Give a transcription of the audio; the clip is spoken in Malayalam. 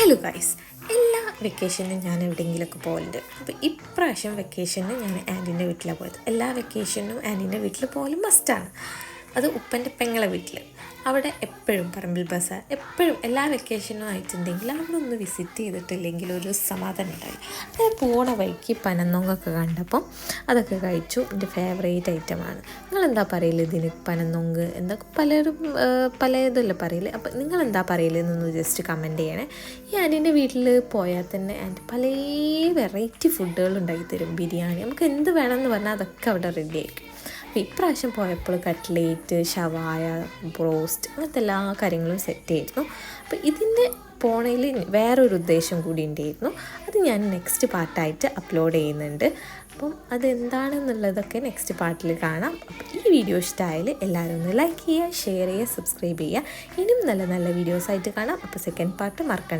ഹലോ ഗൈസ്, എല്ലാ വെക്കേഷനും ഞാൻ എവിടെയെങ്കിലുമൊക്കെ പോകലുണ്ട്. അപ്പോൾ ഇപ്രാവശ്യം വെക്കേഷന് ഞാൻ ആൻറ്റീൻ്റെ വീട്ടിലാണ് പോയത്. എല്ലാ വെക്കേഷനും ആൻറ്റീൻ്റെ വീട്ടിൽ പോകലും മസ്റ്റാണ്. അത് ഉപ്പൻ്റെ പെങ്ങളെ വീട്ടിൽ. അവിടെ എപ്പോഴും പറമ്പിൽ ബസാർ, എപ്പോഴും എല്ലാ വെക്കേഷനും ആയിട്ടുണ്ടെങ്കിൽ അവിടെ ഒന്ന് വിസിറ്റ് ചെയ്തിട്ടില്ലെങ്കിൽ ഒരു സമാധാനം ഉണ്ടായി. അങ്ങനെ പോണ വഴിക്ക് പനന്നൊങ്കൊക്കെ കണ്ടപ്പം അതൊക്കെ കഴിച്ചു. എൻ്റെ ഫേവറേറ്റ് ഐറ്റമാണ്. നിങ്ങളെന്താ പറയല് ഇതിന്? പനന്നൊങ്ക് എന്തൊക്കെ പലരും പലതല്ലേ പറയല്. അപ്പം നിങ്ങളെന്താ പറയലെന്നൊന്ന് ജസ്റ്റ് കമൻറ്റ് ചെയ്യണേ. ഈ ആൻറ്റീൻ്റെ വീട്ടിൽ പോയാൽ തന്നെ ആൻറ്റി പല വെറൈറ്റി ഫുഡുകൾ ഉണ്ടാക്കി തരും. ബിരിയാണി, നമുക്ക് എന്ത് വേണമെന്ന് പറഞ്ഞാൽ അതൊക്കെ അവിടെ റെഡി ആയിരിക്കും. അപ്പോൾ ഇപ്രാവശ്യം പോയപ്പോൾ കട്ട്ലേറ്റ്, ഷവായ, ബ്രോസ്റ്റ് അങ്ങനത്തെ എല്ലാ കാര്യങ്ങളും സെറ്റ് ആയിരുന്നു. അപ്പോൾ ഇതിൻ്റെ പോണയിൽ വേറൊരു ഉദ്ദേശം കൂടി ഉണ്ടായിരുന്നു. അത് ഞാൻ നെക്സ്റ്റ് പാർട്ടായിട്ട് അപ്ലോഡ് ചെയ്യുന്നുണ്ട്. അപ്പം അതെന്താണെന്നുള്ളതൊക്കെ നെക്സ്റ്റ് പാർട്ടിൽ കാണാം. അപ്പോൾ ഈ വീഡിയോ ഇഷ്ടമായാൽ എല്ലാവരും ഒന്ന് ലൈക്ക് ചെയ്യുക, ഷെയർ ചെയ്യുക, സബ്സ്ക്രൈബ് ചെയ്യുക. ഇനിയും നല്ല നല്ല വീഡിയോസായിട്ട് കാണാം. അപ്പോൾ സെക്കൻഡ് പാർട്ട് മറക്കണ്ട.